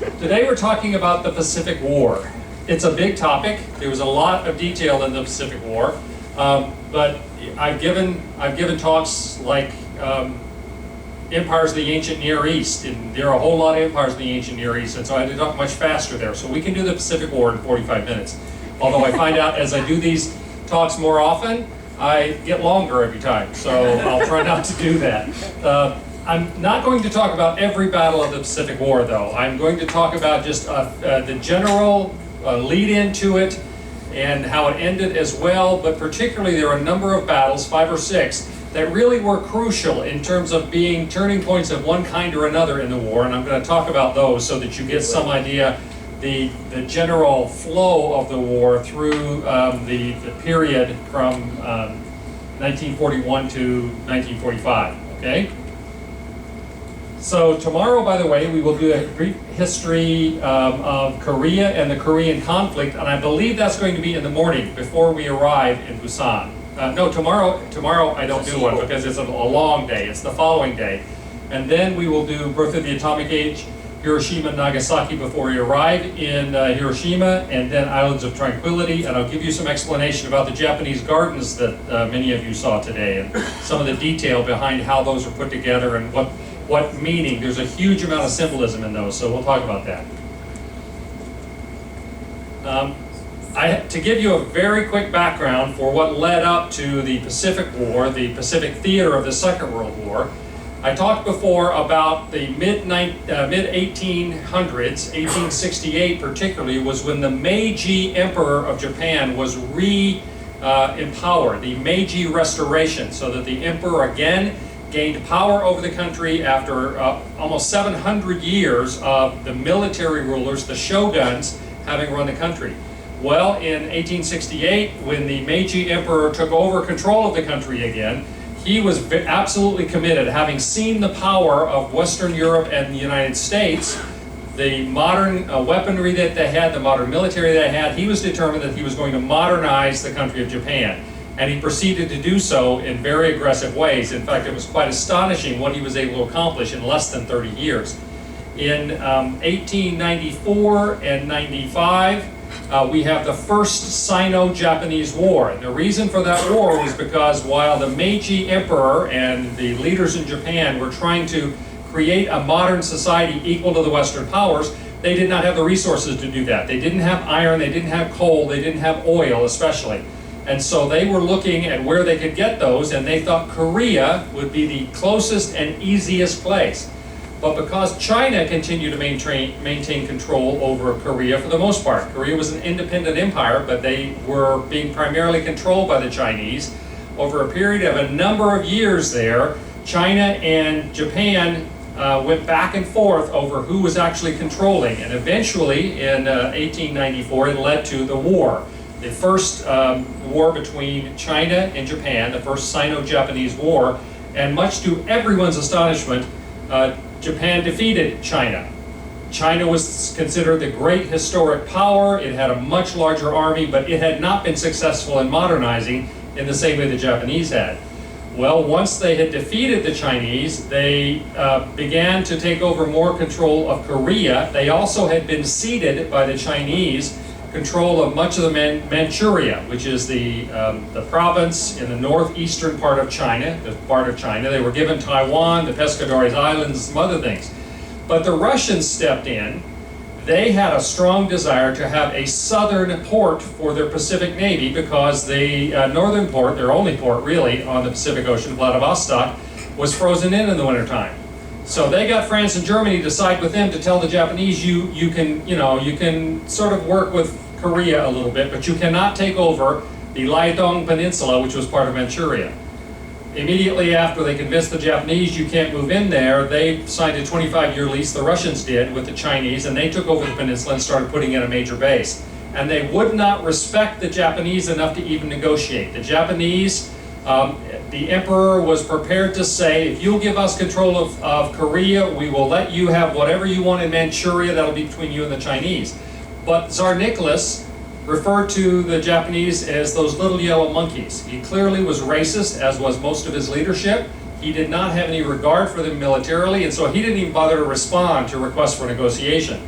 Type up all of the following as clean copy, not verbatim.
Today we're talking about the Pacific War. It's a big topic. There was a lot of detail in the Pacific War, but I've given talks like empires of the ancient Near East, and there are a whole lot of empires in the ancient Near East, and so I had to talk much faster there. So we can do the Pacific War in 45 minutes. Although I find out as I do these talks more often, I get longer every time, so I'll try not to do that. I'm not going to talk about every battle of the Pacific War, though. I'm going to talk about just the general lead into it and how it ended as well, but particularly there are a number of battles, 5 or 6, that really were crucial in terms of being turning points of one kind or another in the war, and I'm going to talk about those so that you get some idea the general flow of the war through the period from 1941 to 1945, okay? So tomorrow, by the way, we will do a brief history of Korea and the Korean conflict, and I believe that's going to be in the morning before we arrive in Busan. No, tomorrow I don't do one because it's a long day. It's the following day. And then we will do Birth of the Atomic Age, Hiroshima and Nagasaki before we arrive in Hiroshima, and then Islands of Tranquility, and I'll give you some explanation about the Japanese gardens that many of you saw today, and some of the detail behind how those are put together and what meaning. There's a huge amount of symbolism in those, so we'll talk about that. To give you a very quick background for what led up to the Pacific War, the Pacific theater of the Second World War, I talked before about the mid-1800s, 1868 particularly, was when the Meiji Emperor of Japan was empowered, the Meiji Restoration, so that the emperor again gained power over the country after almost 700 years of the military rulers, the shoguns, having run the country. Well, in 1868, when the Meiji Emperor took over control of the country again, he was absolutely committed, having seen the power of Western Europe and the United States, the modern weaponry that they had, the modern military that they had. He was determined that he was going to modernize the country of Japan. And he proceeded to do so in very aggressive ways. In fact, it was quite astonishing what he was able to accomplish in less than 30 years. In 1894 and 95, we have the First Sino-Japanese War. And the reason for that war was because while the Meiji Emperor and the leaders in Japan were trying to create a modern society equal to the Western powers, they did not have the resources to do that. They didn't have iron, they didn't have coal, they didn't have oil especially. And so they were looking at where they could get those, and they thought Korea would be the closest and easiest place. But because China continued to maintain control over Korea for the most part, Korea was an independent empire, but they were being primarily controlled by the Chinese. Over a period of a number of years there, China and Japan went back and forth over who was actually controlling. And eventually, in 1894, it led to the war. The first war between China and Japan, the First Sino-Japanese War, and much to everyone's astonishment, Japan defeated China. China was considered the great historic power. It had a much larger army, but it had not been successful in modernizing in the same way the Japanese had. Well, once they had defeated the Chinese, they began to take over more control of Korea. They also had been ceded by the Chinese control of much of the Manchuria, which is the province in the northeastern part of China, They were given Taiwan, the Pescadores Islands, some other things. But the Russians stepped in. They had a strong desire to have a southern port for their Pacific Navy because the northern port, their only port really on the Pacific Ocean, Vladivostok, was frozen in the wintertime. So they got France and Germany to side with them to tell the Japanese, you can sort of work with Korea a little bit, but you cannot take over the Leyte Peninsula, which was part of Manchuria. Immediately after they convinced the Japanese you can't move in there, they signed a 25-year lease, the Russians did, with the Chinese, and they took over the peninsula and started putting in a major base. And they would not respect the Japanese enough to even negotiate. The Japanese, the emperor was prepared to say, if you'll give us control of Korea, we will let you have whatever you want in Manchuria, that'll be between you and the Chinese. But Tsar Nicholas referred to the Japanese as those little yellow monkeys. He clearly was racist, as was most of his leadership. He did not have any regard for them militarily, and so he didn't even bother to respond to requests for negotiation.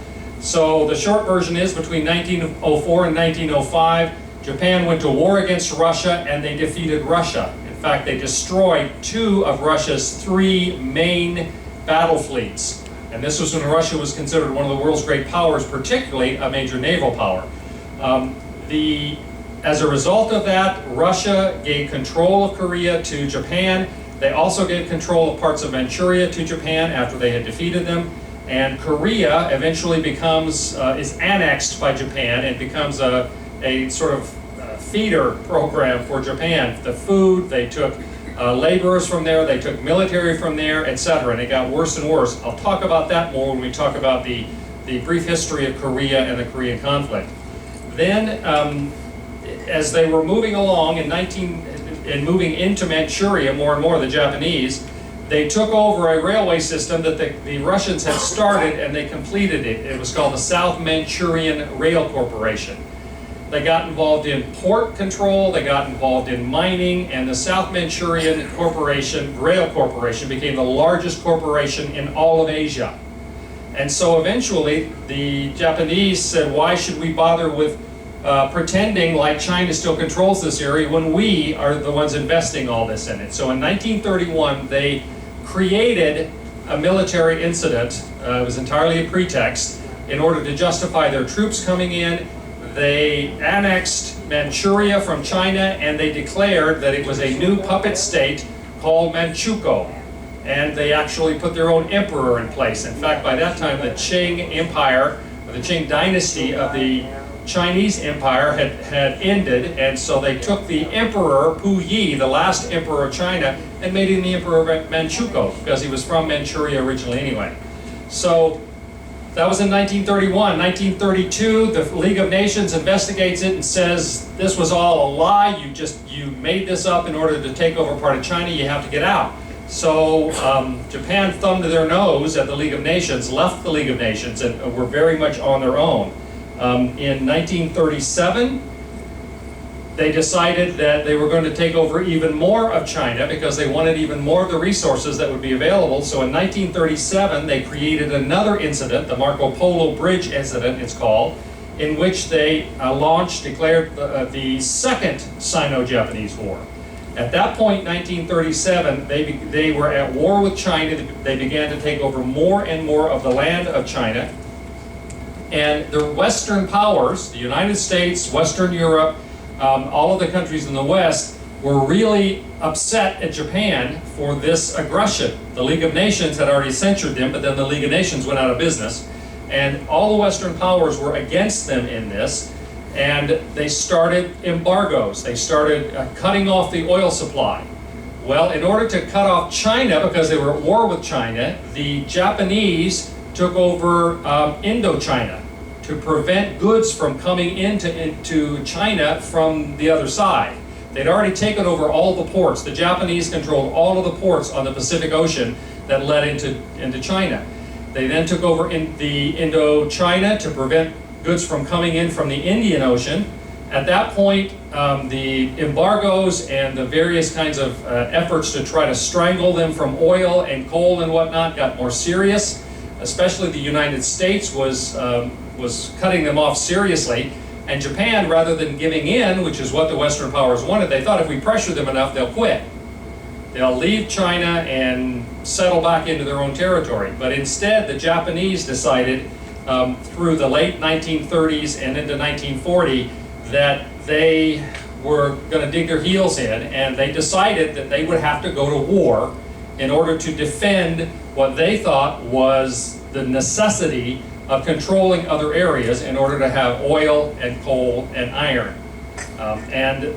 So the short version is between 1904 and 1905, Japan went to war against Russia and they defeated Russia. In fact, they destroyed 2 of Russia's 3 main battle fleets. And this was when Russia was considered one of the world's great powers, particularly a major naval power. As a result of that, Russia gave control of Korea to Japan. They also gave control of parts of Manchuria to Japan after they had defeated them. And Korea eventually is annexed by Japan and becomes a sort of feeder program for Japan. The food, they took laborers from there, they took military from there, etc. And it got worse and worse. I'll talk about that more when we talk about the brief history of Korea and the Korean conflict. Then, as they were moving along and moving into Manchuria more and more, the Japanese, they took over a railway system that the Russians had started and they completed it. It was called the South Manchurian Rail Corporation. They got involved in port control, they got involved in mining, and the South Manchurian Rail Corporation became the largest corporation in all of Asia. And so eventually the Japanese said, why should we bother with pretending like China still controls this area when we are the ones investing all this in it? So in 1931, they created a military incident. It was entirely a pretext in order to justify their troops coming in. They annexed Manchuria from China and they declared that it was a new puppet state called Manchukuo. And they actually put their own emperor in place. In fact, by that time, the Qing Empire, or the Qing dynasty of the Chinese Empire had ended, and so they took the emperor, Pu Yi, the last emperor of China, and made him the emperor of Manchukuo, because he was from Manchuria originally anyway. So that was in 1931. 1932, the League of Nations investigates it and says, this was all a lie, you made this up in order to take over part of China, you have to get out. So Japan thumbed their nose at the League of Nations, left the League of Nations, and were very much on their own. In 1937, they decided that they were going to take over even more of China because they wanted even more of the resources that would be available. So in 1937, they created another incident, the Marco Polo Bridge incident it's called, in which they declared the Second Sino-Japanese War. At that point, 1937, they were at war with China. They began to take over more and more of the land of China. And the Western powers, the United States, Western Europe, all of the countries in the West, were really upset at Japan for this aggression. The League of Nations had already censured them, but then the League of Nations went out of business. And all the Western powers were against them in this. And they started embargoes. They started cutting off the oil supply. Well, in order to cut off China, because they were at war with China, the Japanese took over Indochina to prevent goods from coming into China from the other side. They'd already taken over all the ports. The Japanese controlled all of the ports on the Pacific Ocean that led into China. They then took over in the Indochina to prevent goods from coming in from the Indian Ocean. At that point, the embargoes and the various kinds of efforts to try to strangle them from oil and coal and whatnot got more serious. Especially the United States was cutting them off seriously. And Japan, rather than giving in, which is what the Western powers wanted, they thought if we pressure them enough, they'll quit. They'll leave China and settle back into their own territory. But instead, the Japanese decided through the late 1930s and into 1940 that they were going to dig their heels in, and they decided that they would have to go to war in order to defend what they thought was the necessity of controlling other areas in order to have oil and coal and iron. And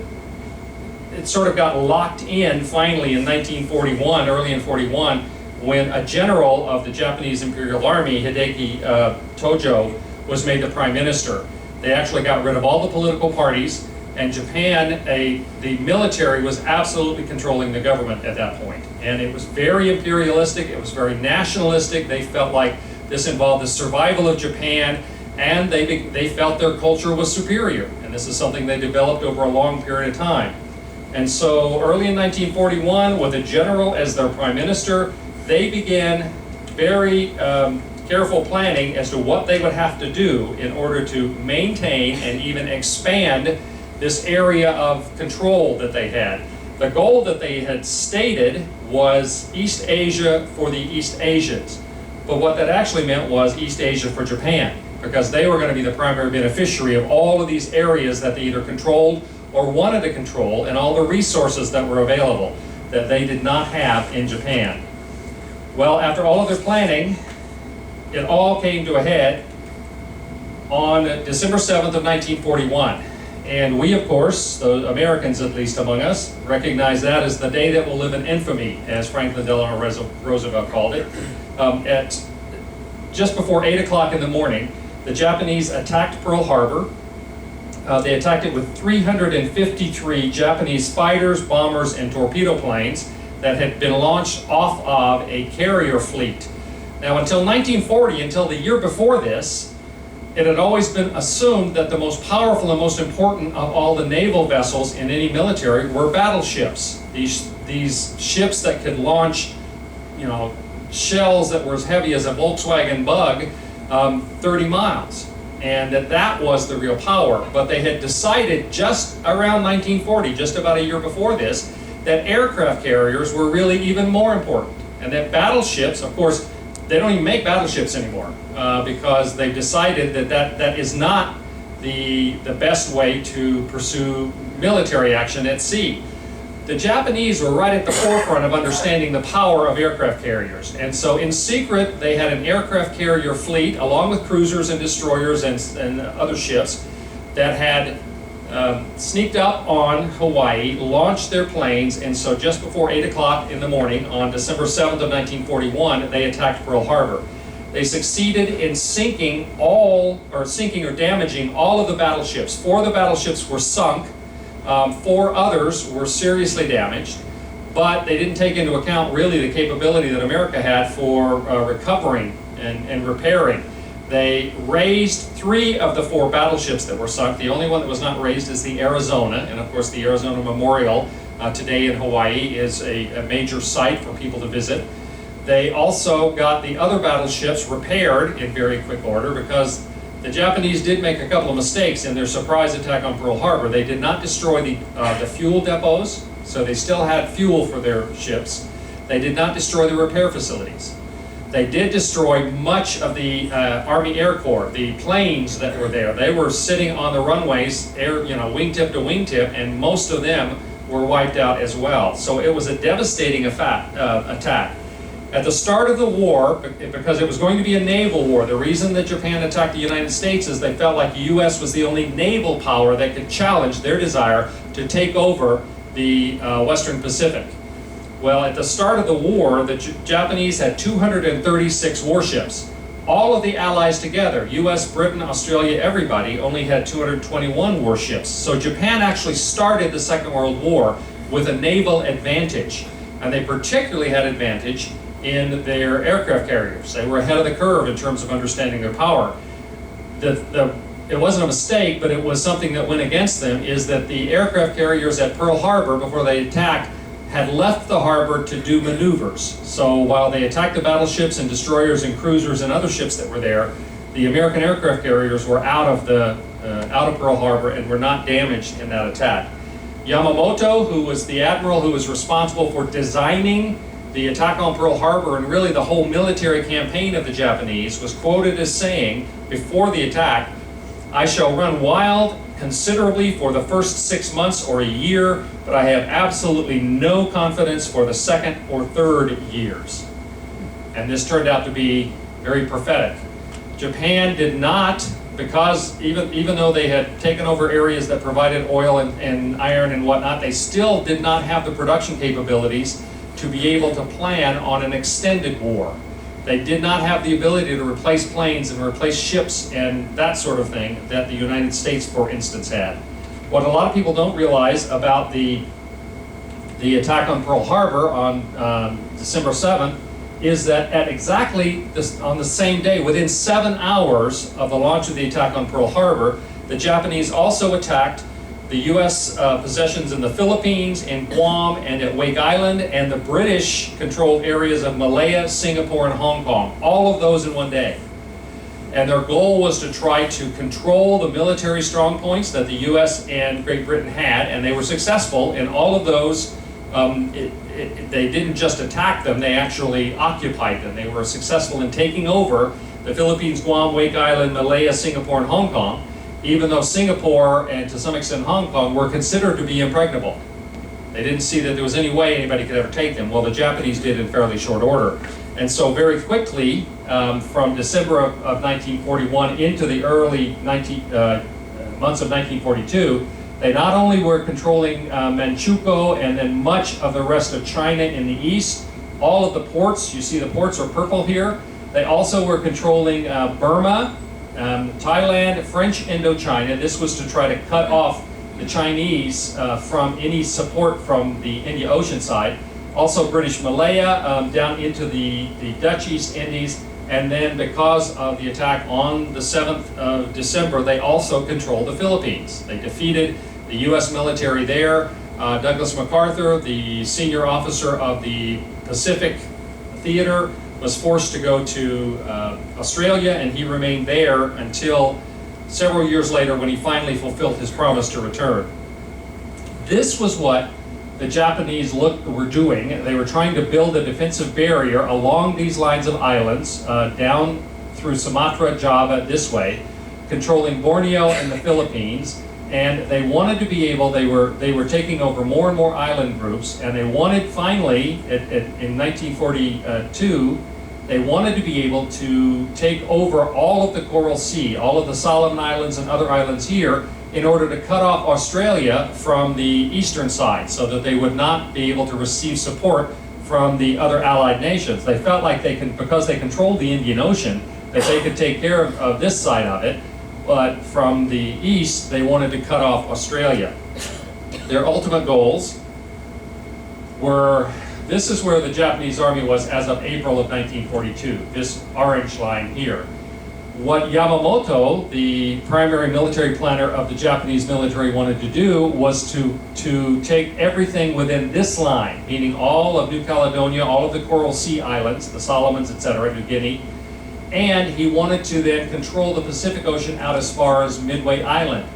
it sort of got locked in finally in 1941, early in 41, when a general of the Japanese Imperial Army, Hideki Tojo, was made the prime minister. They actually got rid of all the political parties, and Japan, the military was absolutely controlling the government at that point. And it was very imperialistic, it was very nationalistic. They felt like this involved the survival of Japan, and they felt their culture was superior. And this is something they developed over a long period of time. And so early in 1941, with a general as their prime minister, they began very careful planning as to what they would have to do in order to maintain and even expand this area of control that they had. The goal that they had stated was East Asia for the East Asians. But what that actually meant was East Asia for Japan, because they were going to be the primary beneficiary of all of these areas that they either controlled or wanted to control, and all the resources that were available that they did not have in Japan. Well, after all of their planning, it all came to a head on December 7th of 1941. And we, of course, the Americans at least among us, recognize that as the day that will live in infamy, as Franklin Delano Roosevelt called it. At just before 8 o'clock in the morning, the Japanese attacked Pearl Harbor. They attacked it with 353 Japanese fighters, bombers, and torpedo planes that had been launched off of a carrier fleet. Now, until 1940, until the year before this, it had always been assumed that the most powerful and most important of all the naval vessels in any military were battleships. These ships that could launch, shells that were as heavy as a Volkswagen Bug 30 miles. And that was the real power. But they had decided just around 1940, just about a year before this, that aircraft carriers were really even more important. And that battleships, of course, they don't even make battleships anymore because they've decided that is not the best way to pursue military action at sea. The Japanese were right at the forefront of understanding the power of aircraft carriers. And so in secret, they had an aircraft carrier fleet along with cruisers and destroyers and other ships that had sneaked up on Hawaii, launched their planes, and so just before 8 o'clock in the morning on December 7th of 1941, they attacked Pearl Harbor. They succeeded in sinking or damaging all of the battleships. 4 of the battleships were sunk. 4 others were seriously damaged, but they didn't take into account really the capability that America had for recovering and repairing. They raised 3 of the 4 battleships that were sunk. The only one that was not raised is the Arizona, and of course the Arizona Memorial today in Hawaii is a major site for people to visit. They also got the other battleships repaired in very quick order because the Japanese did make a couple of mistakes in their surprise attack on Pearl Harbor. They did not destroy the fuel depots, so they still had fuel for their ships. They did not destroy the repair facilities. They did destroy much of the Army Air Corps, the planes that were there. They were sitting on the runways, wingtip to wingtip, and most of them were wiped out as well. So it was a devastating attack. At the start of the war, because it was going to be a naval war, the reason that Japan attacked the United States is they felt like the U.S. was the only naval power that could challenge their desire to take over the Western Pacific. Well, at the start of the war, the Japanese had 236 warships. All of the Allies together, U.S., Britain, Australia, everybody, only had 221 warships. So Japan actually started the Second World War with a naval advantage. And they particularly had advantage in their aircraft carriers. They were ahead of the curve in terms of understanding their power. It wasn't a mistake, but it was something that went against them, is that the aircraft carriers at Pearl Harbor, before they attacked, had left the harbor to do maneuvers. So while they attacked the battleships and destroyers and cruisers and other ships that were there, the American aircraft carriers were out of Pearl Harbor and were not damaged in that attack. Yamamoto, who was the admiral who was responsible for designing the attack on Pearl Harbor and really the whole military campaign of the Japanese, was quoted as saying before the attack, "I shall run wild considerably for the first 6 months or a year, but I have absolutely no confidence for the second or third years." And this turned out to be very prophetic. Japan did not, because even though they had taken over areas that provided oil and iron and whatnot, they still did not have the production capabilities to be able to plan on an extended war. They did not have the ability to replace planes and replace ships and that sort of thing that the United States, for instance, had. What a lot of people don't realize about the attack on Pearl Harbor on December 7th is that at exactly on the same day, within 7 hours of the launch of the attack on Pearl Harbor, the Japanese also attacked the U.S. Possessions in the Philippines, in Guam, and at Wake Island, and the British-controlled areas of Malaya, Singapore, and Hong Kong. All of those in one day. And their goal was to try to control the military strongpoints that the U.S. and Great Britain had, and they were successful in all of those. They didn't just attack them, they actually occupied them. They were successful in taking over the Philippines, Guam, Wake Island, Malaya, Singapore, and Hong Kong, even though Singapore and to some extent Hong Kong were considered to be impregnable. They didn't see that there was any way anybody could ever take them. Well, the Japanese did in fairly short order. And so very quickly, from December of 1941 into the early months of 1942, they not only were controlling Manchukuo and then much of the rest of China in the east, all of the ports, you see the ports are purple here, they also were controlling Burma, Thailand, French Indochina. This was to try to cut off the Chinese from any support from the Indian Ocean side. Also British Malaya down into the Dutch East Indies, and then because of the attack on the 7th of December, they also controlled the Philippines. They defeated the U.S. military there. Douglas MacArthur, the senior officer of the Pacific Theater, was forced to go to Australia, and he remained there until several years later when he finally fulfilled his promise to return. This was what the Japanese were doing. They were trying to build a defensive barrier along these lines of islands, down through Sumatra, Java, this way, controlling Borneo and the Philippines. And they wanted to be able, they were taking over more and more island groups, and they wanted finally, in 1942, they wanted to be able to take over all of the Coral Sea, all of the Solomon Islands and other islands here, in order to cut off Australia from the eastern side so that they would not be able to receive support from the other allied nations. They felt like they can, because they controlled the Indian Ocean, that they could take care of this side of it, but from the east, they wanted to cut off Australia. Their ultimate goals were, this is where the Japanese army was as of April of 1942, this orange line here. What Yamamoto, the primary military planner of the Japanese military, wanted to do was to take everything within this line, meaning all of New Caledonia, all of the Coral Sea Islands, the Solomons, etc., New Guinea, and he wanted to then control the Pacific Ocean out as far as Midway Island.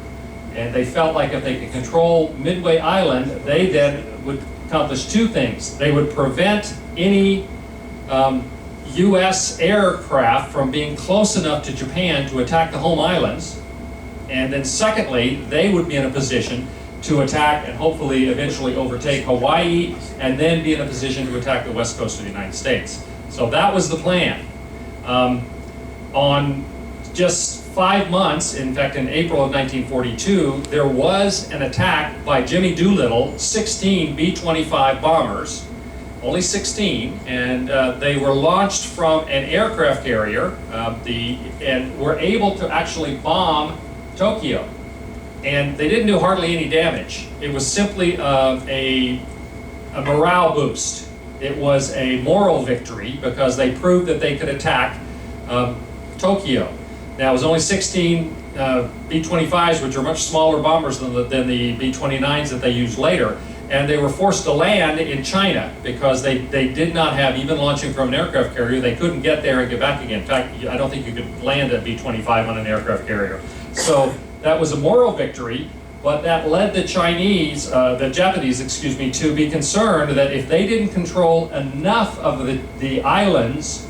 And they felt like if they could control Midway Island, they then would accomplish two things. They would prevent any U.S. aircraft from being close enough to Japan to attack the home islands. And then secondly, they would be in a position to attack and hopefully eventually overtake Hawaii, and then be in a position to attack the west coast of the United States. So that was the plan. On just 5 months, in fact in April of 1942, there was an attack by Jimmy Doolittle, 16 B-25 bombers, only 16, and they were launched from an aircraft carrier and were able to actually bomb Tokyo. And they didn't do hardly any damage. It was simply a morale boost. It was a moral victory because they proved that they could attack Tokyo. Now it was only 16 B-25s, which are much smaller bombers than the B-29s that they used later. And they were forced to land in China because they did not have, even launching from an aircraft carrier, they couldn't get there and get back again. In fact, I don't think you could land a B-25 on an aircraft carrier. So that was a moral victory, but that led the Japanese, to be concerned that if they didn't control enough of the islands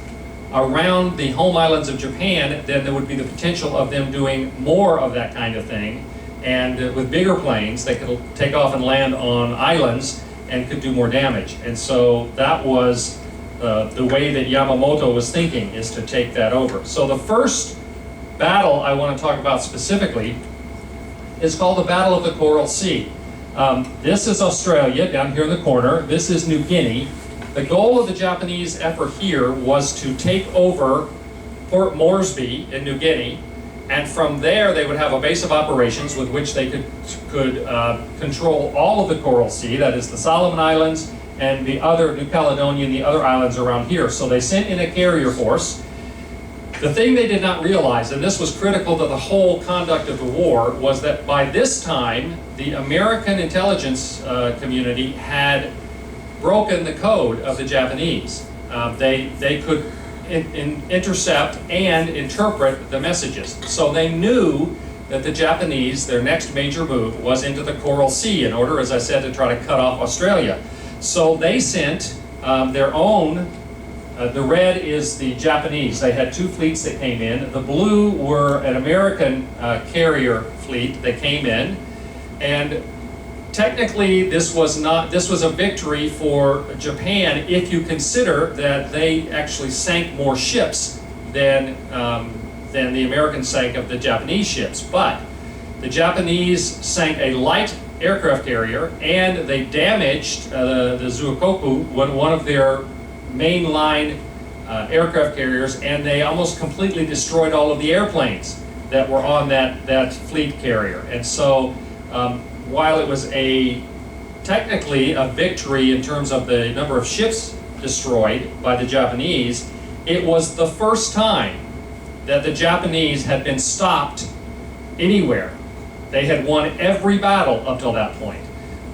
around the home islands of Japan, then there would be the potential of them doing more of that kind of thing. And with bigger planes, they could take off and land on islands and could do more damage. And so that was the way that Yamamoto was thinking, is to take that over. So the first battle I want to talk about specifically is called the Battle of the Coral Sea. This is Australia, down here in the corner. This is New Guinea. The goal of the Japanese effort here was to take over Port Moresby in New Guinea, and from there they would have a base of operations with which they could control all of the Coral Sea, that is the Solomon Islands and the other New Caledonia and the other islands around here. So they sent in a carrier force. The thing they did not realize, and this was critical to the whole conduct of the war, was that by this time, the American intelligence community had broken the code of the Japanese. They could intercept and interpret the messages. So they knew that the Japanese, their next major move was into the Coral Sea in order, as I said, to try to cut off Australia. So they sent their own, the red is the Japanese. They had two fleets that came in. The blue were an American carrier fleet that came in. And technically this was a victory for Japan if you consider that they actually sank more ships than the Americans sank of the Japanese ships. But the Japanese sank a light aircraft carrier and they damaged the Zuikoku, one of their mainline aircraft carriers, and they almost completely destroyed all of the airplanes that were on that fleet carrier. And so while it was technically a victory in terms of the number of ships destroyed by the Japanese, it was the first time that the Japanese had been stopped anywhere. They had won every battle up till that point.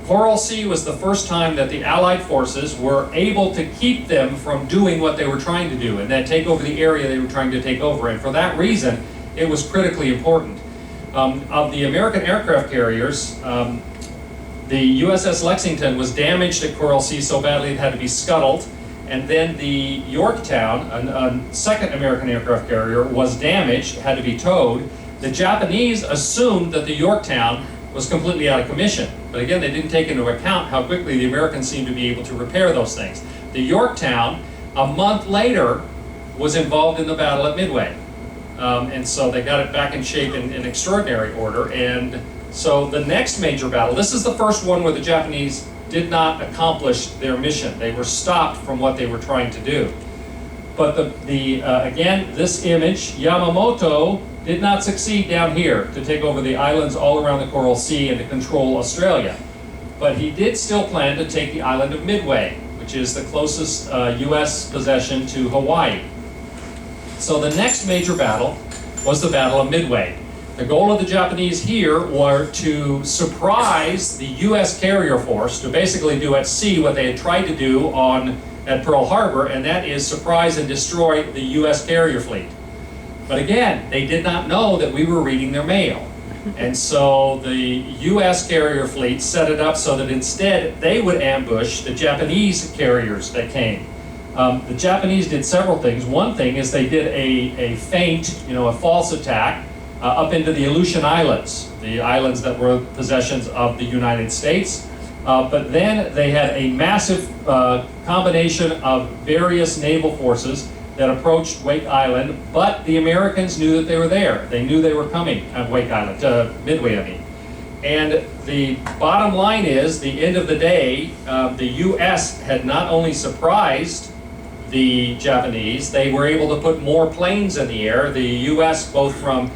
Coral Sea was the first time that the Allied forces were able to keep them from doing what they were trying to do, and then take over the area they were trying to take over. And for that reason, it was critically important. Of the American aircraft carriers, the USS Lexington was damaged at Coral Sea so badly it had to be scuttled. And then the Yorktown, a second American aircraft carrier, was damaged, had to be towed. The Japanese assumed that the Yorktown was completely out of commission. But again, they didn't take into account how quickly the Americans seemed to be able to repair those things. The Yorktown, a month later, was involved in the Battle at Midway. And so they got it back in shape in extraordinary order. And so the next major battle, this is the first one where the Japanese did not accomplish their mission. They were stopped from what they were trying to do. But again, this image, Yamamoto did not succeed down here to take over the islands all around the Coral Sea and to control Australia. But he did still plan to take the island of Midway, which is the closest US possession to Hawaii. So the next major battle was the Battle of Midway. The goal of the Japanese here were to surprise the US carrier force, to basically do at sea what they had tried to do at Pearl Harbor, and that is surprise and destroy the US carrier fleet. But again, they did not know that we were reading their mail. And so the US carrier fleet set it up so that instead they would ambush the Japanese carriers that came. The Japanese did several things. One thing is they did a feint, a false attack, up into the Aleutian Islands, the islands that were possessions of the United States. But then they had a massive combination of various naval forces that approached Wake Island, but the Americans knew that they were there. They knew they were coming at Wake Island, Midway, I mean. And the bottom line is, the end of the day, the US had not only surprised the Japanese, they were able to put more planes in the air. The US, both from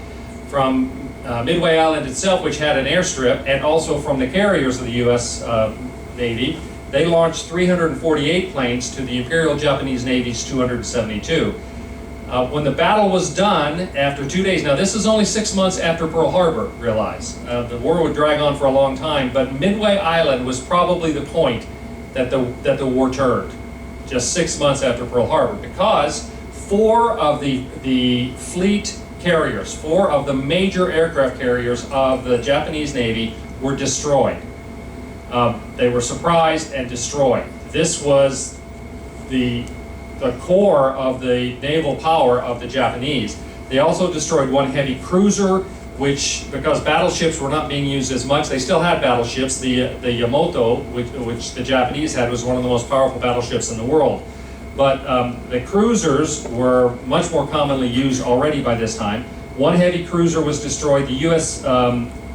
Midway Island itself, which had an airstrip, and also from the carriers of the US Navy, they launched 348 planes to the Imperial Japanese Navy's 272. When the battle was done, after 2 days, now this is only 6 months after Pearl Harbor, realize. The war would drag on for a long time, but Midway Island was probably the point that the war turned, just 6 months after Pearl Harbor, because 4 of the fleet carriers, 4 of the major aircraft carriers of the Japanese Navy were destroyed. They were surprised and destroyed. This was the core of the naval power of the Japanese. They also destroyed 1 heavy cruiser, which, because battleships were not being used as much, they still had battleships. The Yamato, which the Japanese had, was one of the most powerful battleships in the world. But the cruisers were much more commonly used already by this time. 1 heavy cruiser was destroyed. The U.S.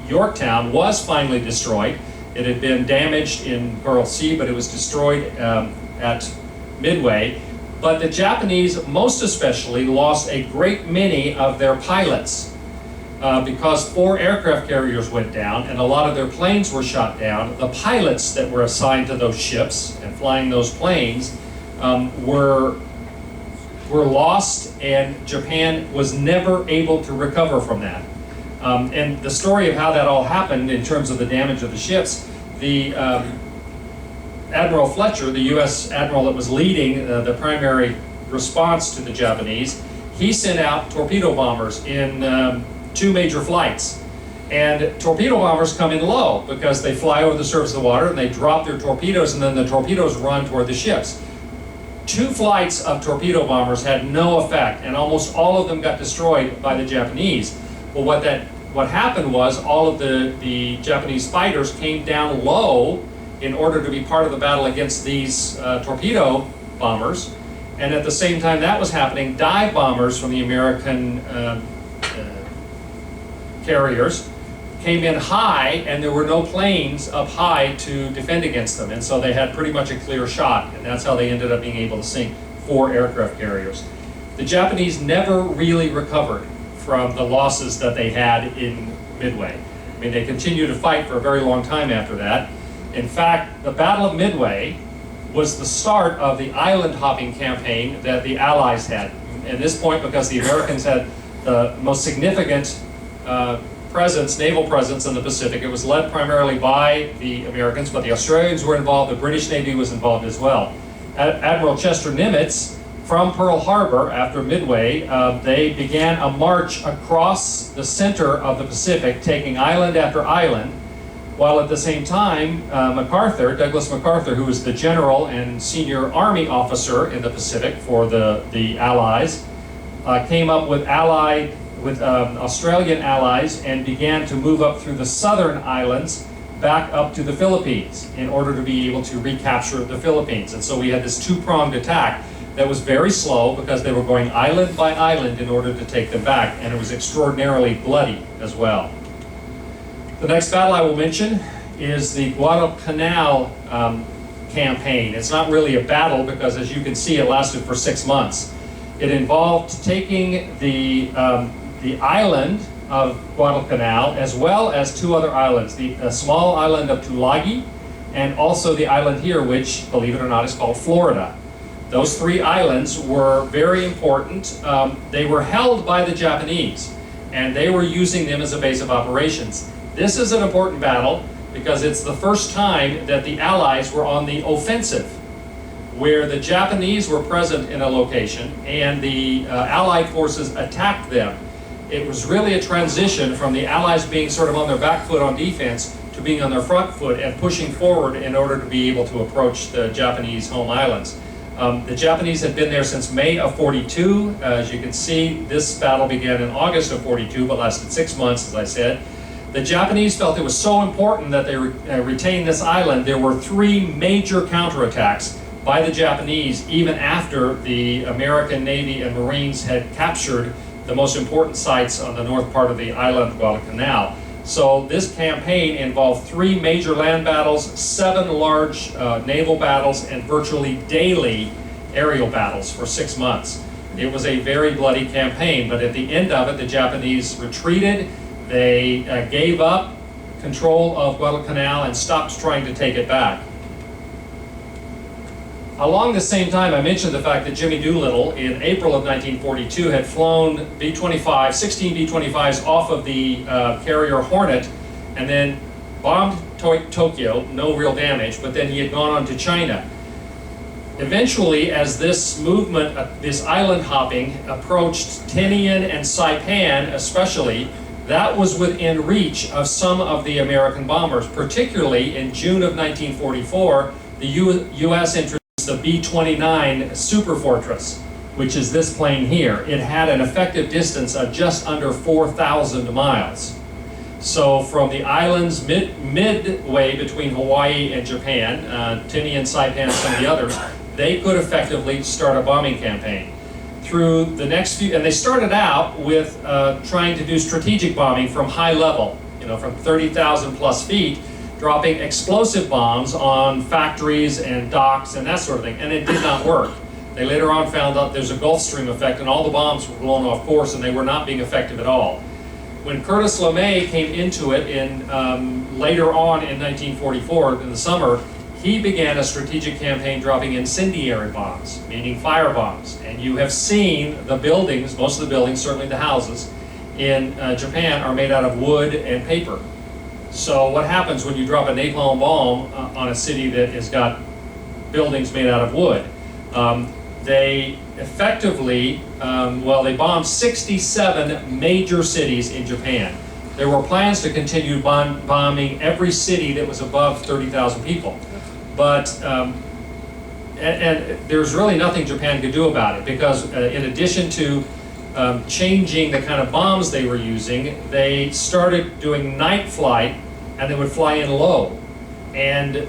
Yorktown was finally destroyed. It had been damaged in Coral Sea, but it was destroyed at Midway. But the Japanese, most especially, lost a great many of their pilots because 4 aircraft carriers went down and a lot of their planes were shot down. The pilots that were assigned to those ships and flying those planes were were lost, and Japan was never able to recover from that. And the story of how that all happened in terms of the damage of the ships, the Admiral Fletcher, the U.S. admiral that was leading the primary response to the Japanese, he sent out torpedo bombers in 2 major flights. And torpedo bombers come in low because they fly over the surface of the water and they drop their torpedoes, and then the torpedoes run toward the ships. 2 flights of torpedo bombers had no effect, and almost all of them got destroyed by the Japanese. Well, what happened was all of the Japanese fighters came down low in order to be part of the battle against these torpedo bombers. And at the same time that was happening, dive bombers from the American carriers came in high, and there were no planes up high to defend against them. And so they had pretty much a clear shot, and that's how they ended up being able to sink 4 aircraft carriers. The Japanese never really recovered from the losses that they had in Midway. I mean, they continued to fight for a very long time after that. In fact, the Battle of Midway was the start of the island hopping campaign that the Allies had. At this point, because the Americans had the most significant naval presence in the Pacific. It was led primarily by the Americans, but the Australians were involved, the British Navy was involved as well. Admiral Chester Nimitz, from Pearl Harbor after Midway, they began a march across the center of the Pacific, taking island after island, while at the same time, Douglas MacArthur, who was the general and senior army officer in the Pacific for the Allies, came up with Australian allies and began to move up through the southern islands back up to the Philippines in order to be able to recapture the Philippines. And so we had this 2-pronged attack that was very slow because they were going island by island in order to take them back, and it was extraordinarily bloody as well. The next battle I will mention is the Guadalcanal Campaign. It's not really a battle because, as you can see, it lasted for 6 months. It involved taking the island of Guadalcanal, as well as 2 other islands, the small island of Tulagi, and also the island here, which, believe it or not, is called Florida. Those 3 islands were very important. They were held by the Japanese, and they were using them as a base of operations. This is an important battle because it's the first time that the Allies were on the offensive, where the Japanese were present in a location and the Allied forces attacked them. It was really a transition from the Allies being sort of on their back foot on defense to being on their front foot and pushing forward in order to be able to approach the Japanese home islands. The Japanese had been there since May of 42. As you can see, this battle began in August of 42, but lasted 6 months, as I said. The Japanese felt it was so important that they retained this island. There were 3 major counterattacks by the Japanese, even after the American Navy and Marines had captured the most important sites on the north part of the island of Guadalcanal. So this campaign involved 3 major land battles, 7 large naval battles, and virtually daily aerial battles for 6 months. It was a very bloody campaign, but at the end of it, the Japanese retreated. They gave up control of Guadalcanal and stopped trying to take it back. Along the same time, I mentioned the fact that Jimmy Doolittle in April of 1942 had flown 16 B-25s off of the carrier Hornet and then bombed Tokyo, no real damage, but then he had gone on to China. Eventually, as this movement, this island hopping, approached Tinian and Saipan especially, that was within reach of some of the American bombers. Particularly in June of 1944, the U.S. introduced the B-29 Superfortress, which is this plane here. It had an effective distance of just under 4,000 miles. So from the islands midway between Hawaii and Japan, Tinian, Saipan, and some of the others, they could effectively start a bombing campaign. Through the next few, and they started out with trying to do strategic bombing from high level, from 30,000 plus feet, dropping explosive bombs on factories and docks and that sort of thing, and it did not work. They later on found out there's a Gulf Stream effect, and all the bombs were blown off course, and they were not being effective at all. When Curtis LeMay came into it later on in 1944, in the summer, he began a strategic campaign dropping incendiary bombs, meaning fire bombs. And you have seen the buildings, most of the buildings, certainly the houses, in Japan are made out of wood and paper. So what happens when you drop a napalm bomb on a city that has got buildings made out of wood? They effectively, they bombed 67 major cities in Japan. There were plans to continue bombing every city that was above 30,000 people. But, and there's really nothing Japan could do about it, because in addition to changing the kind of bombs they were using, they started doing night flight, and they would fly in low. And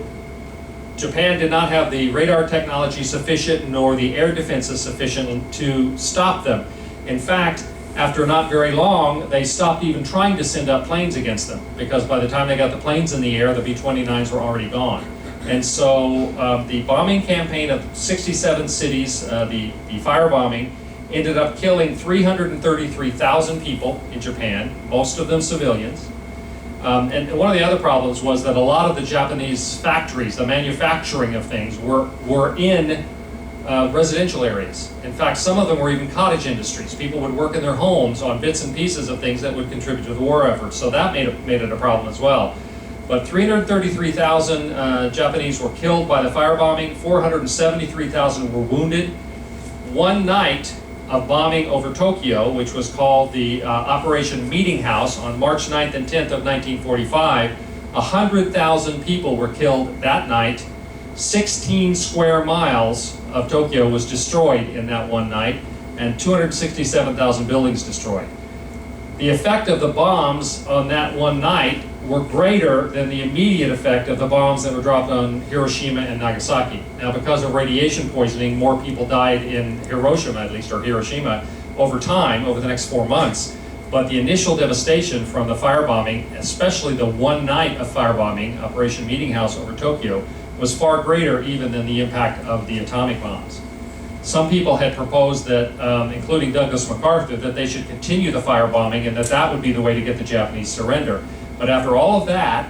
Japan did not have the radar technology sufficient, nor the air defenses sufficient to stop them. In fact, after not very long, they stopped even trying to send up planes against them, because by the time they got the planes in the air, the B-29s were already gone. And so the bombing campaign of 67 cities, the firebombing, ended up killing 333,000 people in Japan, most of them civilians. And one of the other problems was that a lot of the Japanese factories, the manufacturing of things, were in residential areas. In fact, some of them were even cottage industries. People would work in their homes on bits and pieces of things that would contribute to the war effort. So that made it a problem as well. But 333,000 Japanese were killed by the firebombing, 473,000 were wounded. One night of bombing over Tokyo, which was called the Operation Meeting House on March 9th and 10th of 1945, 100,000 people were killed that night. 16 square miles of Tokyo was destroyed in that one night, and 267,000 buildings destroyed. The effect of the bombs on that one night were greater than the immediate effect of the bombs that were dropped on Hiroshima and Nagasaki. Now, because of radiation poisoning, more people died in Hiroshima, at least, or Hiroshima, over time, over the next 4 months. But the initial devastation from the firebombing, especially the one night of firebombing, Operation Meeting House over Tokyo, was far greater even than the impact of the atomic bombs. Some people had proposed that, including Douglas MacArthur, that they should continue the firebombing and that would be the way to get the Japanese surrender. But after all of that,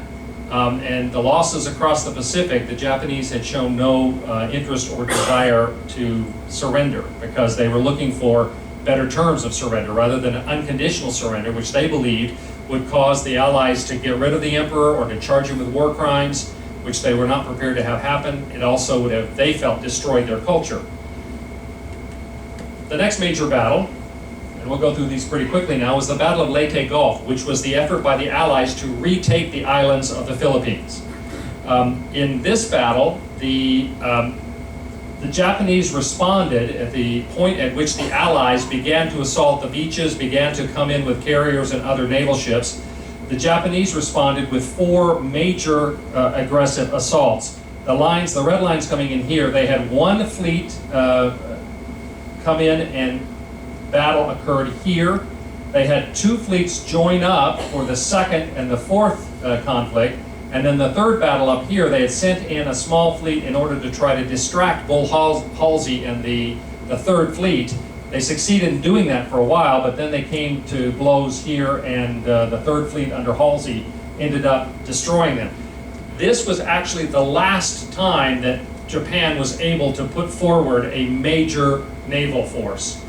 and the losses across the Pacific, the Japanese had shown no interest or desire to surrender, because they were looking for better terms of surrender rather than an unconditional surrender, which they believed would cause the Allies to get rid of the emperor or to charge him with war crimes, which they were not prepared to have happen. It also would have, they felt, destroyed their culture. The next major battle, and we'll go through these pretty quickly now, was the Battle of Leyte Gulf, which was the effort by the Allies to retake the islands of the Philippines. In this battle, the Japanese responded at the point at which the Allies began to assault the beaches, began to come in with carriers and other naval ships. The Japanese responded with 4 major aggressive assaults. The red lines coming in here, they had one fleet come in, and battle occurred here. They had 2 fleets join up for the second and the fourth conflict, and then the third battle up here, they had sent in a small fleet in order to try to distract Bull Halsey and the third fleet. They succeeded in doing that for a while, but then they came to blows here, and the third fleet under Halsey ended up destroying them. This was actually the last time that Japan was able to put forward a major naval force,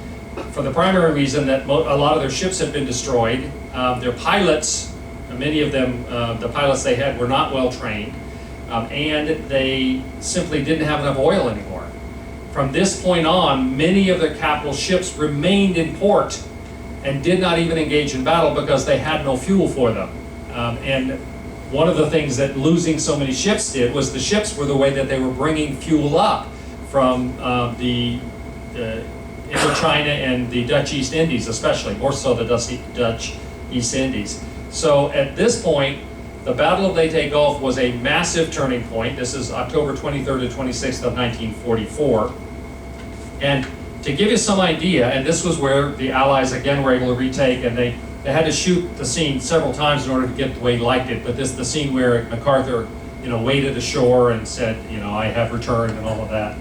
for the primary reason that a lot of their ships had been destroyed. Their pilots, many of them, the pilots they had were not well trained, and they simply didn't have enough oil anymore. From this point on, many of their capital ships remained in port and did not even engage in battle because they had no fuel for them. And one of the things that losing so many ships did was the ships were the way that they were bringing fuel up from the Indochina and the Dutch East Indies, especially, more so the Dutch East Indies. So at this point, the Battle of Leyte Gulf was a massive turning point. This is October 23rd to 26th of 1944. And to give you some idea, and this was where the Allies again were able to retake, and they had to shoot the scene several times in order to get the way he liked it, but this is the scene where MacArthur, waded ashore and said, I have returned and all of that.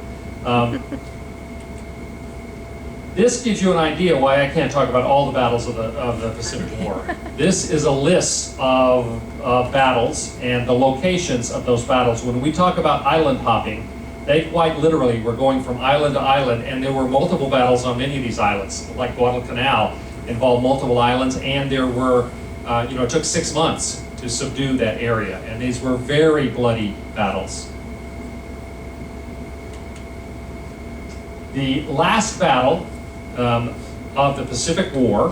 This gives you an idea why I can't talk about all the battles of the Pacific War. This is a list of battles and the locations of those battles. When we talk about island hopping, they quite literally were going from island to island, and there were multiple battles on many of these islands, like Guadalcanal involved multiple islands, and there were, it took 6 months to subdue that area, and these were very bloody battles. The last battle of the Pacific War,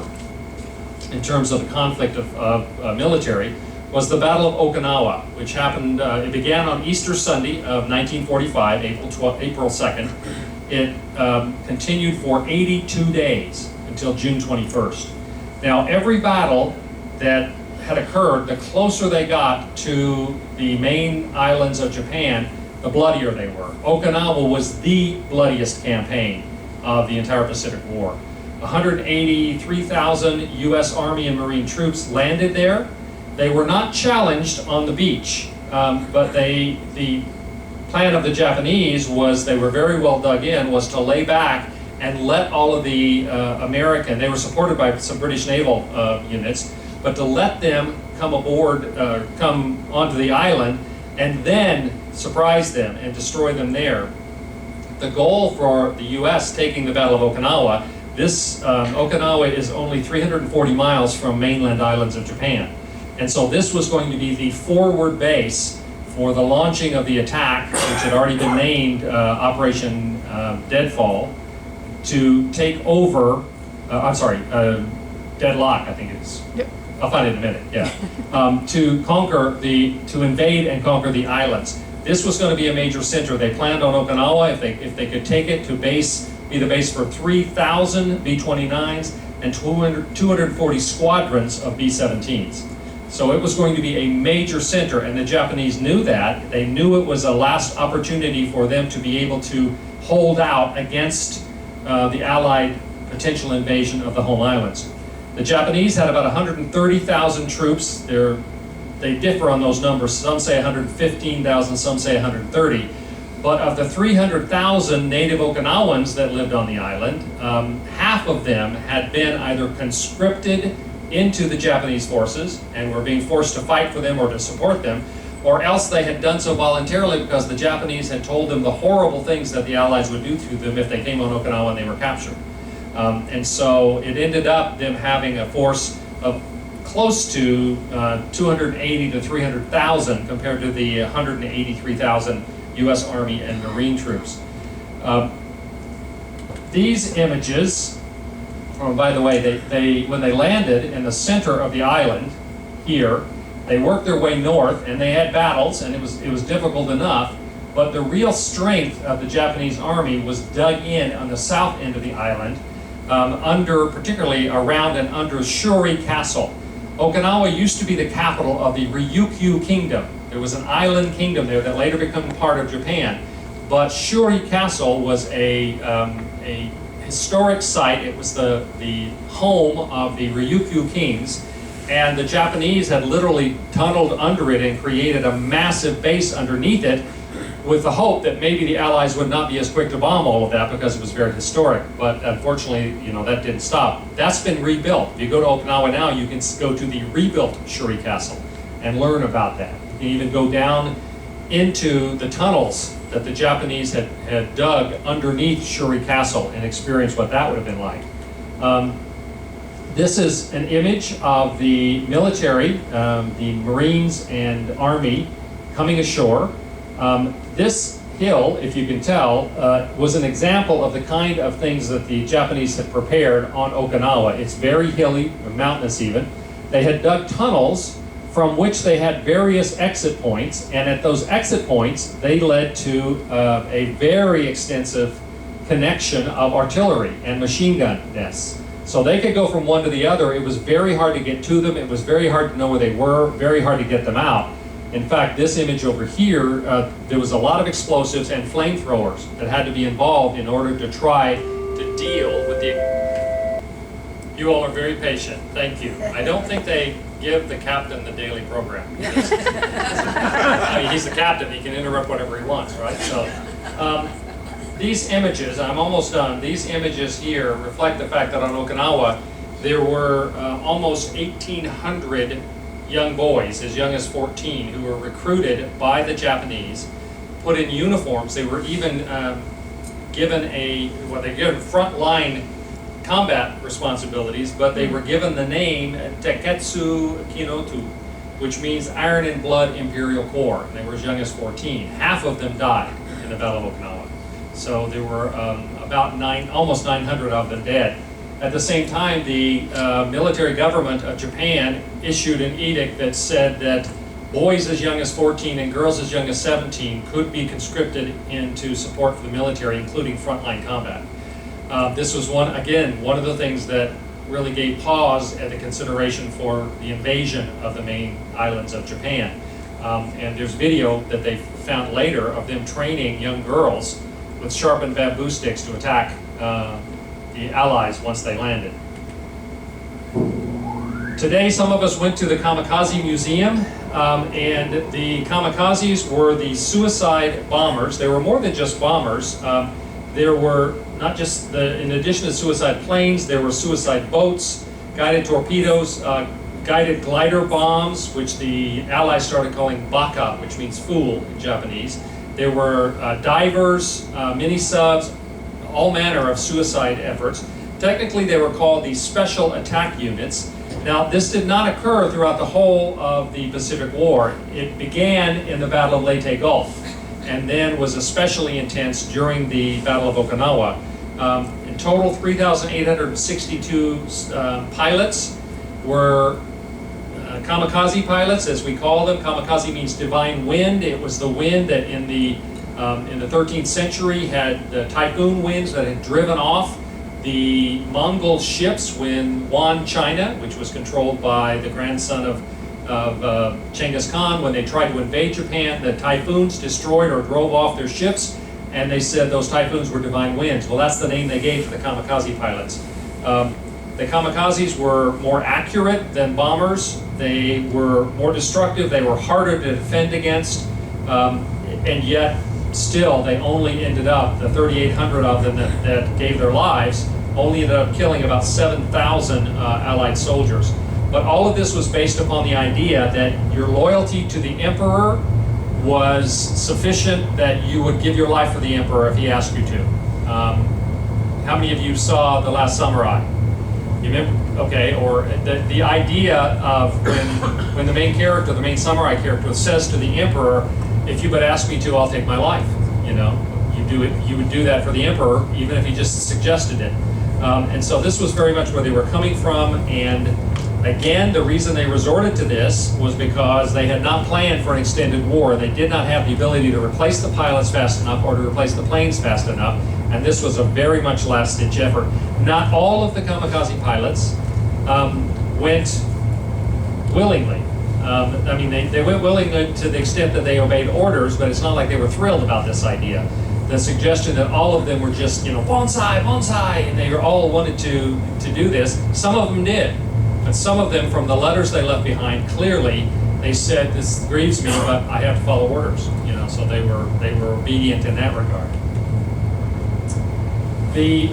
in terms of the conflict of military, was the Battle of Okinawa, which happened, it began on Easter Sunday of 1945, April 2nd. It continued for 82 days until June 21st. Now, every battle that had occurred, the closer they got to the main islands of Japan, the bloodier they were. Okinawa was the bloodiest campaign of the entire Pacific War. 183,000 U.S. Army and Marine troops landed there. They were not challenged on the beach, but the plan of the Japanese was, they were very well dug in, was to lay back and let all of the they were supported by some British naval units, but to let them come aboard, come onto the island, and then surprise them and destroy them there. The goal for the U.S. taking the Battle of Okinawa, Okinawa is only 340 miles from mainland islands of Japan. And so this was going to be the forward base for the launching of the attack, which had already been named Operation Deadfall, to take over, Deadlock, I think it is. Yep. I'll find it in a minute, yeah. To invade and conquer the islands. This was going to be a major center. They planned on Okinawa, if they could take it, to be the base for 3,000 B-29s and 240 squadrons of B-17s. So it was going to be a major center, and the Japanese knew that. They knew it was a last opportunity for them to be able to hold out against the Allied potential invasion of the home islands. The Japanese had about 130,000 troops. They differ on those numbers. Some say 115,000, some say 130. But of the 300,000 native Okinawans that lived on the island, half of them had been either conscripted into the Japanese forces and were being forced to fight for them or to support them, or else they had done so voluntarily because the Japanese had told them the horrible things that the Allies would do to them if they came on Okinawa and they were captured. And so it ended up them having a force of close to 280 to 300,000 compared to the 183,000 U.S. Army and Marine troops. These images, by the way, when they landed in the center of the island here, they worked their way north and they had battles, and it was difficult enough, but the real strength of the Japanese army was dug in on the south end of the island, particularly around and under Shuri Castle. Okinawa used to be the capital of the Ryukyu Kingdom. There was an island kingdom there that later became part of Japan, but Shuri Castle was a historic site. It was the home of the Ryukyu kings, and the Japanese had literally tunneled under it and created a massive base underneath it, with the hope that maybe the Allies would not be as quick to bomb all of that because it was very historic. But unfortunately, that didn't stop. That's been rebuilt. If you go to Okinawa now, you can go to the rebuilt Shuri Castle and learn about that. You can even go down into the tunnels that the Japanese had dug underneath Shuri Castle and experience what that would have been like. This is an image of the military, the Marines and Army coming ashore. This hill, if you can tell, was an example of the kind of things that the Japanese had prepared on Okinawa. It's very hilly, mountainous even. They had dug tunnels from which they had various exit points, and at those exit points, they led to a very extensive connection of artillery and machine gun nests. So they could go from one to the other. It was very hard to get to them. It was very hard to know where they were, very hard to get them out. In fact, this image over here, there was a lot of explosives and flamethrowers that had to be involved in order to try to deal with the... You all are very patient. Thank you. I don't think they give the captain the daily program. I mean, he's the captain. He can interrupt whatever he wants, right? So, these images, I'm almost done, these images here reflect the fact that on Okinawa there were almost 1,800 young boys, as young as 14, who were recruited by the Japanese, put in uniforms. They were even given frontline combat responsibilities, but they were given the name Teketsu Kinotu, which means Iron and Blood Imperial Corps. They were as young as 14. Half of them died in the Battle of Okinawa. So there were almost 900 of them dead. At the same time, the military government of Japan issued an edict that said that boys as young as 14 and girls as young as 17 could be conscripted into support for the military, including frontline combat. This was one of the things that really gave pause at the consideration for the invasion of the main islands of Japan. And there's video that they found later of them training young girls with sharpened bamboo sticks to attack the Allies once they landed. Today, some of us went to the Kamikaze Museum, and the kamikazes were the suicide bombers. They were more than just bombers. There were not just in addition to suicide planes, there were suicide boats, guided torpedoes, guided glider bombs, which the Allies started calling baka, which means fool in Japanese. There were divers, mini-subs, all manner of suicide efforts. Technically, they were called the Special Attack Units. Now, this did not occur throughout the whole of the Pacific War. It began in the Battle of Leyte Gulf, and then was especially intense during the Battle of Okinawa. In total, 3,862 pilots were kamikaze pilots, as we call them. Kamikaze means divine wind. It was the wind that in the 13th century had the typhoon winds that had driven off the Mongol ships when Yuan China, which was controlled by the grandson of Genghis Khan, when they tried to invade Japan, the typhoons destroyed or drove off their ships, and they said those typhoons were divine winds. Well, that's the name they gave to the kamikaze pilots. The kamikazes were more accurate than bombers. They were more destructive. They were harder to defend against, and yet still they only ended up, the 3,800 of them that gave their lives, only ended up killing about 7,000 Allied soldiers. But all of this was based upon the idea that your loyalty to the emperor was sufficient, that you would give your life for the emperor if he asked you to. How many of you saw The Last Samurai? You remember? Okay, or the idea of when the main character, the main samurai character, says to the emperor, "If you but ask me to, I'll take my life." You know, you would do that for the emperor, even if he just suggested it. And so this was very much where they were coming from. And again, the reason they resorted to this was because they had not planned for an extended war. They did not have the ability to replace the pilots fast enough or to replace the planes fast enough. And this was a very much last-ditch effort. Not all of the kamikaze pilots went willingly. I mean, they went willingly to the extent that they obeyed orders, but it's not like they were thrilled about this idea. The suggestion that all of them were just, bonsai, bonsai, and they all wanted to do this. Some of them did, but some of them, from the letters they left behind, clearly they said, "This grieves me, but I have to follow orders." So they were obedient in that regard. The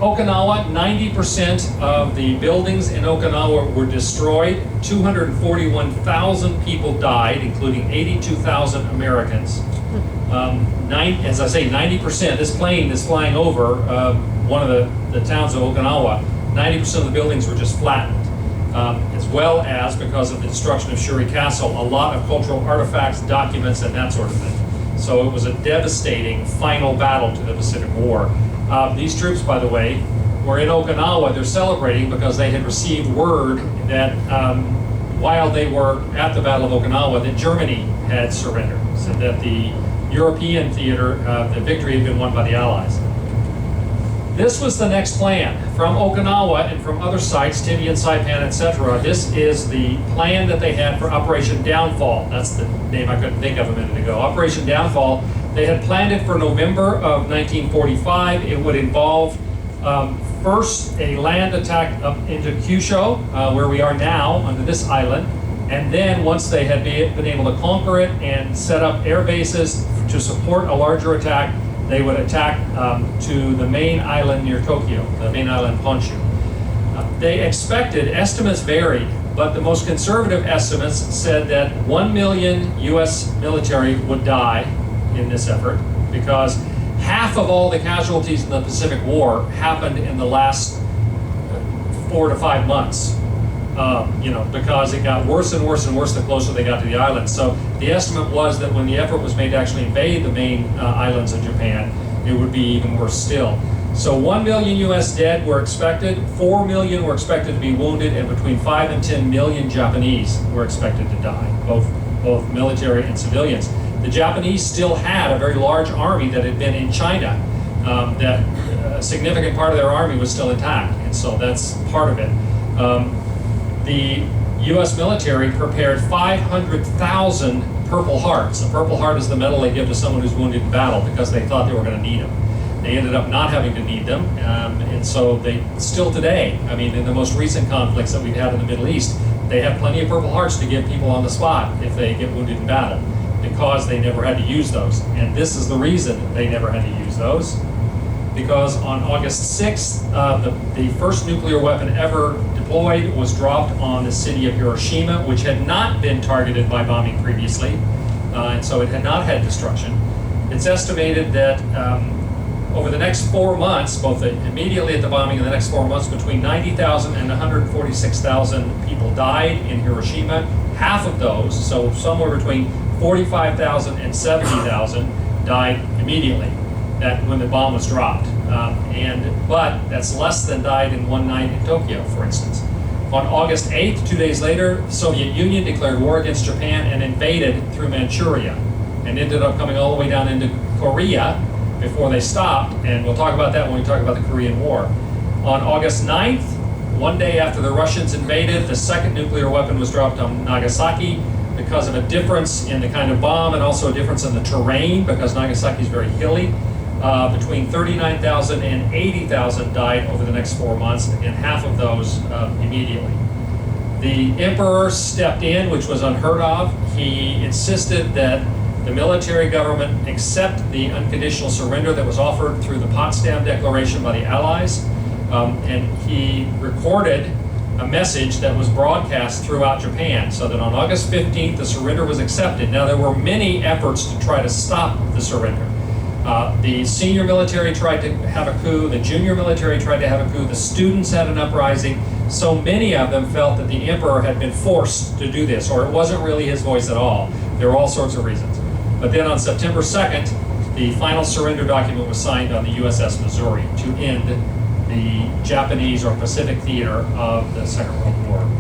Okinawa, 90% of the buildings in Okinawa were destroyed. 241,000 people died, including 82,000 Americans. As I say, 90%. This plane is flying over one of the towns of Okinawa. 90% of the buildings were just flattened, as well as, because of the destruction of Shuri Castle, a lot of cultural artifacts, documents, and that sort of thing. So it was a devastating final battle to the Pacific War. These troops, by the way, were in Okinawa. They're celebrating because they had received word that while they were at the Battle of Okinawa, that Germany had surrendered, so that the European theater, the victory had been won by the Allies. This was the next plan. From Okinawa and from other sites, Tinian, Saipan, etc., this is the plan that they had for Operation Downfall. That's the name I couldn't think of a minute ago. Operation Downfall. They had planned it for November of 1945. It would involve first a land attack up into Kyushu, where we are now, under this island, and then once they had been able to conquer it and set up air bases to support a larger attack, they would attack to the main island near Tokyo, the main island Honshu. They expected, estimates varied, but the most conservative estimates said that 1 million US military would die in this effort, because half of all the casualties in the Pacific War happened in the last 4 to 5 months. Because it got worse and worse and worse the closer they got to the island. So the estimate was that when the effort was made to actually invade the main islands of Japan, it would be even worse still. So 1 million US dead were expected, 4 million were expected to be wounded, and between 5 and 10 million Japanese were expected to die, both military and civilians. The Japanese still had a very large army that had been in China. That a significant part of their army was still intact, and so that's part of it. The U.S. military prepared 500,000 Purple Hearts. A Purple Heart is the medal they give to someone who's wounded in battle because they thought they were going to need them. They ended up not having to need them, and so they still today, in the most recent conflicts that we've had in the Middle East, they have plenty of Purple Hearts to give people on the spot if they get wounded in battle, because they never had to use those. And this is the reason they never had to use those, because on August 6th, the first nuclear weapon ever deployed was dropped on the city of Hiroshima, which had not been targeted by bombing previously, and so it had not had destruction. It's estimated that over the next 4 months, both immediately at the bombing and the next 4 months, between 90,000 and 146,000 people died in Hiroshima. Half of those, so somewhere between 45,000 and 70,000, died immediately when the bomb was dropped. But that's less than died in one night in Tokyo, for instance. On August 8th, 2 days later, the Soviet Union declared war against Japan and invaded through Manchuria, and ended up coming all the way down into Korea before they stopped, and we'll talk about that when we talk about the Korean War. On August 9th, one day after the Russians invaded, the second nuclear weapon was dropped on Nagasaki because of a difference in the kind of bomb and also a difference in the terrain, because Nagasaki is very hilly. Between 39,000 and 80,000 died over the next 4 months, and half of those immediately. The emperor stepped in, which was unheard of. He insisted that the military government accept the unconditional surrender that was offered through the Potsdam Declaration by the Allies, and he recorded a message that was broadcast throughout Japan, so that on August 15th the surrender was accepted. Now, there were many efforts to try to stop the surrender. The senior military tried to have a coup, the junior military tried to have a coup, the students had an uprising. So many of them felt that the emperor had been forced to do this, or it wasn't really his voice at all. There were all sorts of reasons. But then on September 2nd, the final surrender document was signed on the USS Missouri to end the Japanese or Pacific theater of the Second World War.